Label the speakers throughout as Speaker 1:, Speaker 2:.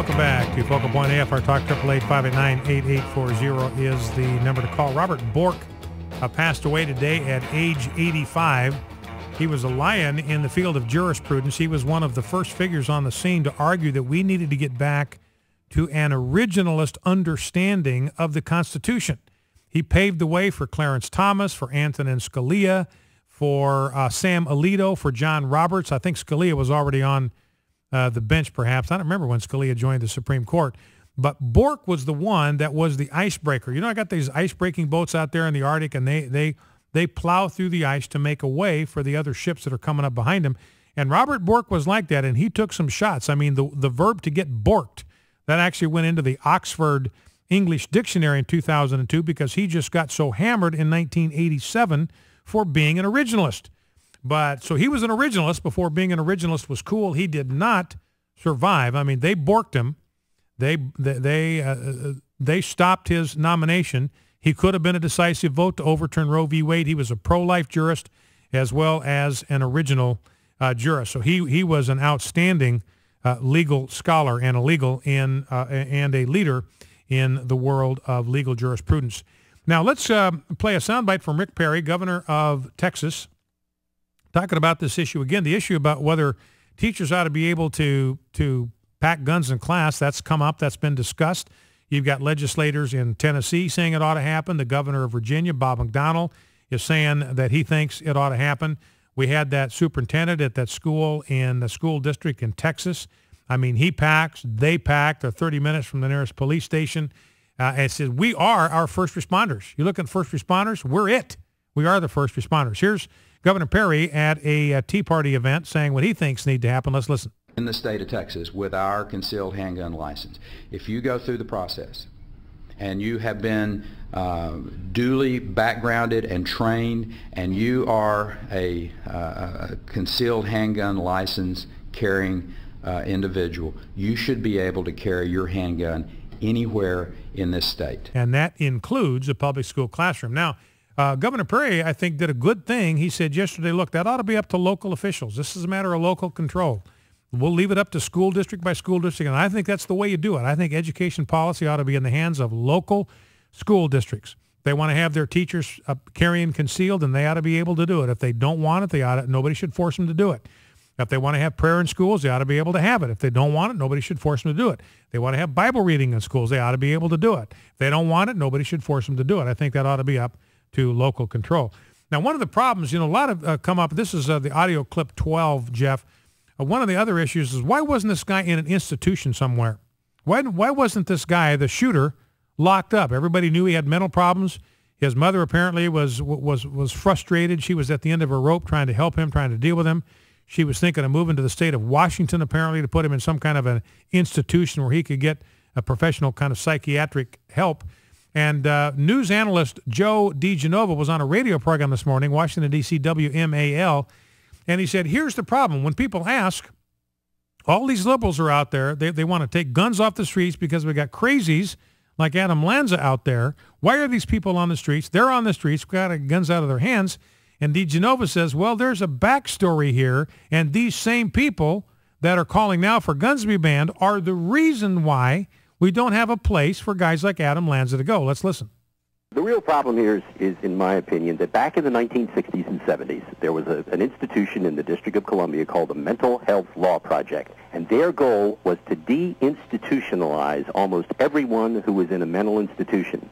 Speaker 1: welcome back to Focal Point AF. Our talk 888-589-8840 is the number to call. Robert Bork passed away today at age 85. He was a lion in the field of jurisprudence. He was one of the first figures on the scene to argue that we needed to get back to an originalist understanding of the Constitution. He paved the way for Clarence Thomas, for Antonin Scalia, for Sam Alito, for John Roberts. I think Scalia was already on the bench, perhaps. I don't remember when Scalia joined the Supreme Court. But Bork was the one that was the icebreaker. You know, I got these ice-breaking boats out there in the Arctic, and they plow through the ice to make a way for the other ships that are coming up behind him. And Robert Bork was like that, and he took some shots. I mean, the verb to get borked, that actually went into the Oxford English Dictionary in 2002 because he just got so hammered in 1987 for being an originalist. But so he was an originalist before being an originalist was cool. He did not survive. I mean, they borked him. They stopped his nomination. He could have been a decisive vote to overturn Roe v. Wade. He was a pro-life jurist as well as an original jurist. So he was an outstanding legal scholar and a legal and a leader in the world of legal jurisprudence. Now let's play a soundbite from Rick Perry, governor of Texas, talking about this issue again. The issue about whether teachers ought to be able to pack guns in class, that's come up, that's been discussed. You've got legislators in Tennessee saying it ought to happen. The governor of Virginia, Bob McDonnell, is saying that he thinks it ought to happen. We had that superintendent at that school in the school district in Texas. I mean, he packs, they pack. They're 30 minutes from the nearest police station. And it says, we are our first responders. You look at first responders, we're it. We are the first responders. Here's Governor Perry at a Tea Party event saying what he thinks need to happen. Let's listen.
Speaker 2: In the state of Texas with our concealed handgun license, if you go through the process and you have been duly backgrounded and trained and you are a concealed handgun license carrying individual, you should be able to carry your handgun anywhere in this state.
Speaker 1: And that includes a public school classroom. Now, Governor Perry, I think, did a good thing. He said yesterday, look, that ought to be up to local officials. This is a matter of local control. We'll leave it up to school district by school district, and I think that's the way you do it. I think education policy ought to be in the hands of local school districts. They want to have their teachers carrying concealed, and they ought to be able to do it. If they don't want it, nobody should force them to do it. If they want to have prayer in schools, they ought to be able to have it. If they don't want it, nobody should force them to do it. If they want to have Bible reading in schools, they ought to be able to do it. If they don't want it, nobody should force them to do it. I think that ought to be up to local control. Now, one of the problems, a lot of come up, this is the audio clip 12, Jeff. One of the other issues is why wasn't this guy in an institution somewhere? Why wasn't this guy, the shooter, locked up? Everybody knew he had mental problems. His mother apparently was frustrated. She was at the end of her rope trying to help him, trying to deal with him. She was thinking of moving to the state of Washington, apparently, to put him in some kind of an institution where he could get a professional kind of psychiatric help. And news analyst Joe DiGenova was on a radio program this morning, Washington, D.C., WMAL, and he said, here's the problem. When people ask, all these liberals are out there, they want to take guns off the streets because we got crazies like Adam Lanza out there. Why are these people on the streets? They're on the streets, got guns out of their hands. And DiGenova says, well, there's a backstory here, and these same people that are calling now for guns to be banned are the reason why we don't have a place for guys like Adam Lanza to go. Let's listen.
Speaker 3: The real problem here is, in my opinion, that back in the 1960s and 70s, there was an institution in the District of Columbia called the Mental Health Law Project, and their goal was to deinstitutionalize almost everyone who was in a mental institution.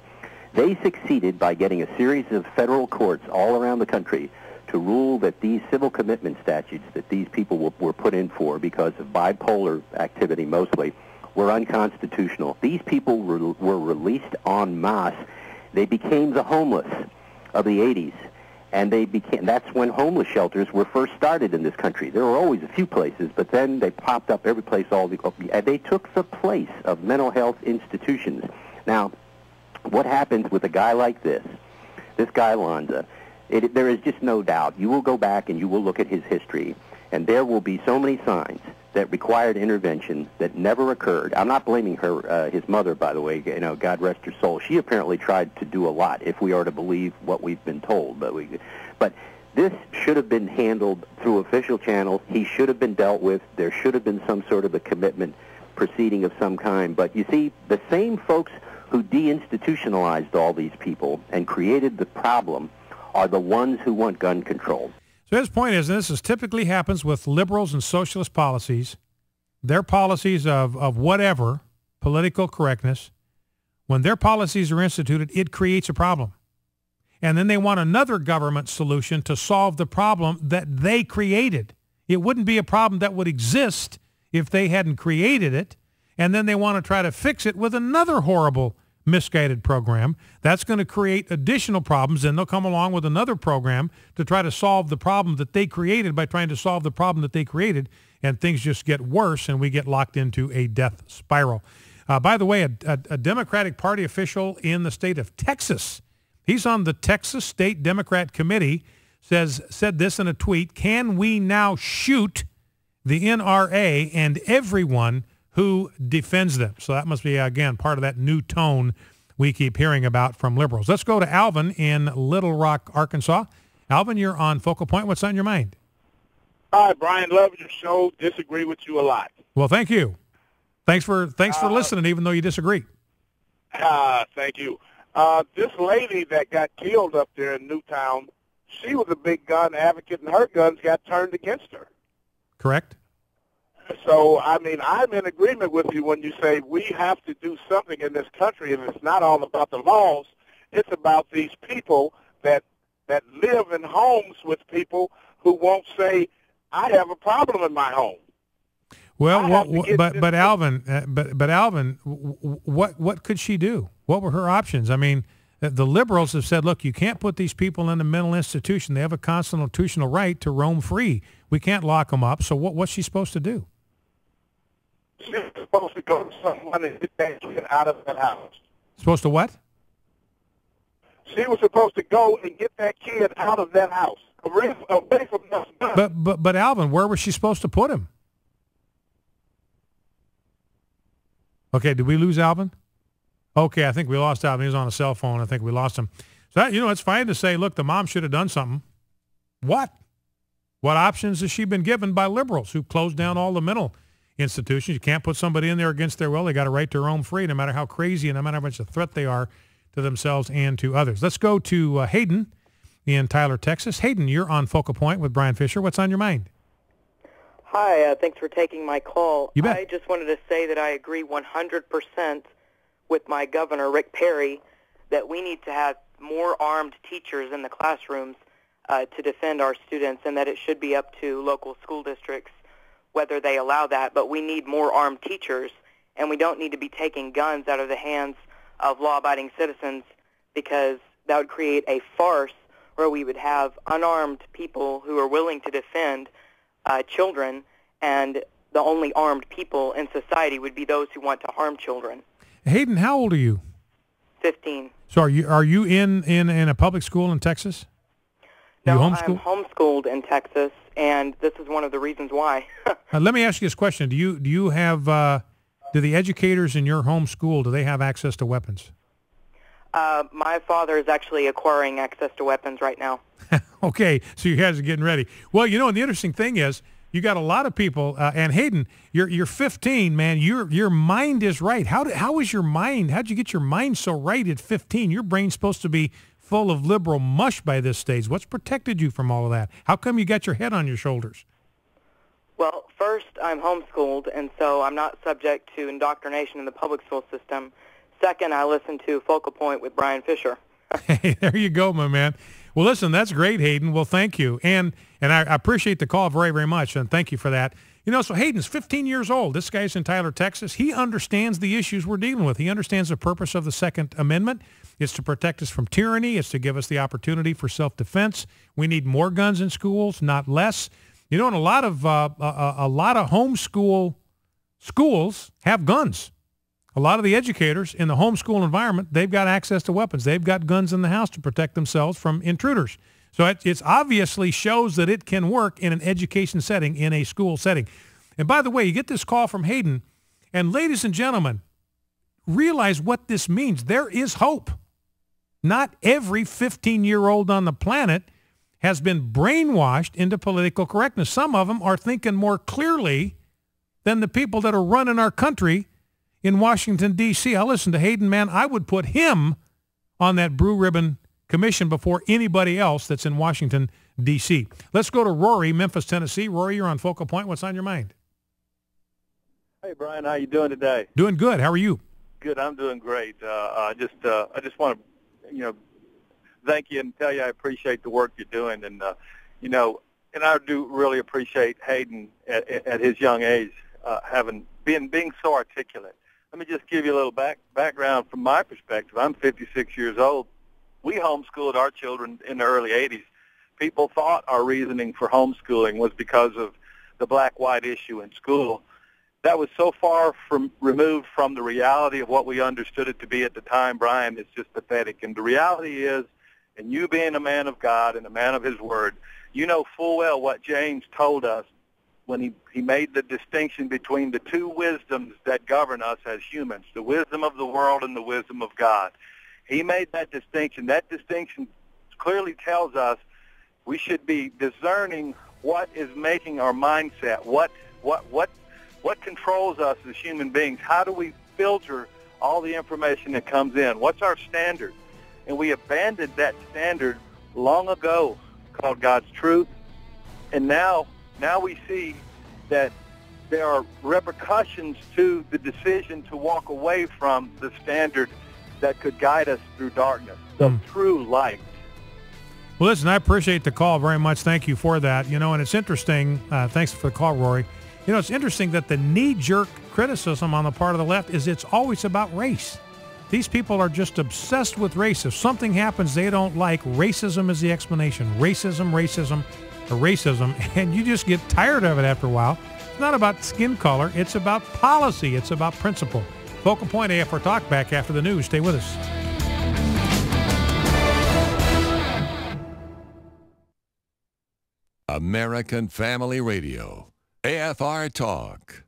Speaker 3: They succeeded by getting a series of federal courts all around the country to rule that these civil commitment statutes that these people were put in for because of bipolar activity mostly were unconstitutional. These people were released en masse. They became the homeless of the 80s, and that's when homeless shelters were first started in this country. There were always a few places, but then they popped up every place, and they took the place of mental health institutions. Now, what happens with a guy like this guy Lanza, there is just no doubt. You will go back and you will look at his history, and there will be so many signs that required intervention that never occurred. I'm not blaming her, his mother, by the way. God rest her soul. She apparently tried to do a lot, if we are to believe what we've been told. But this should have been handled through official channels. He should have been dealt with. There should have been some sort of a commitment proceeding of some kind. But you see, the same folks who deinstitutionalized all these people and created the problem are the ones who want gun control.
Speaker 1: So his point is, and this typically happens with liberals and socialist policies, their policies of whatever, political correctness, when their policies are instituted, it creates a problem. And then they want another government solution to solve the problem that they created. It wouldn't be a problem that would exist if they hadn't created it. And then they want to try to fix it with another horrible, misguided program. That's going to create additional problems. Then they'll come along with another program to try to solve the problem that they created by trying to solve the problem that they created. And things just get worse, and we get locked into a death spiral. By the way, a Democratic Party official in the state of Texas, he's on the Texas State Democrat Committee, said this in a tweet: "Can we now shoot the NRA and everyone who defends them?" So that must be, again, part of that new tone we keep hearing about from liberals. Let's go to Alvin in Little Rock, Arkansas. Alvin, you're on Focal Point. What's on your mind?
Speaker 4: Hi, Brian. Love your show. Disagree with you a lot.
Speaker 1: Well, thank you. Thanks for listening, even though you disagree.
Speaker 4: Thank you. This lady that got killed up there in Newtown, she was a big gun advocate, and her guns got turned against her.
Speaker 1: Correct.
Speaker 4: So, I mean, I'm in agreement with you when you say we have to do something in this country, and it's not all about the laws. It's about these people that live in homes with people who won't say, I have a problem in my home.
Speaker 1: Well, but Alvin, what could she do? What were her options? I mean, the liberals have said, look, you can't put these people in a mental institution. They have a constitutional right to roam free. We can't lock them up. So what's she supposed to do?
Speaker 4: She's supposed to go to someone and get that kid out of that house.
Speaker 1: Supposed to what?
Speaker 4: She was supposed to go and get that kid out of that house, away from us.
Speaker 1: But Alvin, where was she supposed to put him? Okay, did we lose Alvin? Okay, I think we lost Alvin. He was on a cell phone. I think we lost him. So, it's fine to say, look, the mom should have done something. What? What options has she been given by liberals who closed down all the mental institutions? You can't put somebody in there against their will. They got a right to roam free, no matter how crazy and no matter how much a threat they are to themselves and to others. Let's go to Hayden in Tyler, Texas. Hayden, you're on Focal Point with Brian Fisher. What's on your mind?
Speaker 5: Hi, thanks for taking my call.
Speaker 1: You bet.
Speaker 5: I just wanted to say that I agree 100% with my governor, Rick Perry, that we need to have more armed teachers in the classrooms to defend our students, and that it should be up to local school districts whether they allow that. But we need more armed teachers, and we don't need to be taking guns out of the hands of law-abiding citizens, because that would create a farce where we would have unarmed people who are willing to defend children, and the only armed people in society would be those who want to harm children.
Speaker 1: Hayden, how old are you?
Speaker 5: 15.
Speaker 1: So are you in a public school in Texas?
Speaker 5: No, I'm homeschooled in Texas, and this is one of the reasons why.
Speaker 1: Let me ask you this question: Do you have do the educators in your home school, do they have access to weapons?
Speaker 5: My father is actually acquiring access to weapons right now.
Speaker 1: Okay, so you guys are getting ready. Well, and the interesting thing is, you got a lot of people, and Hayden, you're 15, man. Your mind is right. How is your mind? How'd you get your mind so right at 15? Your brain's supposed to be full of liberal mush by this stage. What's protected you from all of that? How come you got your head on your shoulders?
Speaker 5: Well, first, I'm homeschooled, and so I'm not subject to indoctrination in the public school system. Second, I listen to Focal Point with Brian Fisher.
Speaker 1: Hey, there you go, my man. Well, listen, that's great, Hayden. Well, thank you. And I appreciate the call very, very much, and thank you for that. So Hayden's 15 years old. This guy's in Tyler, Texas. He understands the issues we're dealing with. He understands the purpose of the Second Amendment. It's to protect us from tyranny. It's to give us the opportunity for self-defense. We need more guns in schools, not less. And a lot of homeschool schools have guns. A lot of the educators in the homeschool environment, they've got access to weapons. They've got guns in the house to protect themselves from intruders. So it's obviously shows that it can work in an education setting, in a school setting. And by the way, you get this call from Hayden, and ladies and gentlemen, realize what this means. There is hope. Not every 15-year-old on the planet has been brainwashed into political correctness. Some of them are thinking more clearly than the people that are running our country in Washington, D.C. I listened to Hayden, man. I would put him on that Blue Ribbon Commission before anybody else that's in Washington, D.C. Let's go to Rory, Memphis, Tennessee. Rory, you're on Focal Point. What's on your mind?
Speaker 6: Hey, Brian, how you doing today?
Speaker 1: Doing good. How are you?
Speaker 6: Good. I'm doing great. I just want to, thank you and tell you I appreciate the work you're doing, and and I do really appreciate Hayden at his young age being so articulate. Let me just give you a little background from my perspective. I'm 56 years old. We homeschooled our children in the early 80s. People thought our reasoning for homeschooling was because of the black-white issue in school. That was so far removed from the reality of what we understood it to be at the time, Brian, it's just pathetic. And the reality is, and you being a man of God and a man of his word, you know full well what James told us when he made the distinction between the two wisdoms that govern us as humans, the wisdom of the world and the wisdom of God. He made that distinction. That distinction clearly tells us we should be discerning what is making our mindset, what controls us as human beings. How do we filter all the information that comes in? What's our standard? And we abandoned that standard long ago, called God's truth. And now we see that there are repercussions to the decision to walk away from the standard that could guide us through darkness, the true light.
Speaker 1: Well, listen, I appreciate the call very much. Thank you for that. And it's interesting. Thanks for the call, Rory. It's interesting that the knee-jerk criticism on the part of the left is it's always about race. These people are just obsessed with race. If something happens they don't like, racism is the explanation. Racism, and you just get tired of it after a while. It's not about skin color. It's about policy. It's about principle. Focal Point AFR Talk back after the news. Stay with us.
Speaker 7: American Family Radio, AFR Talk.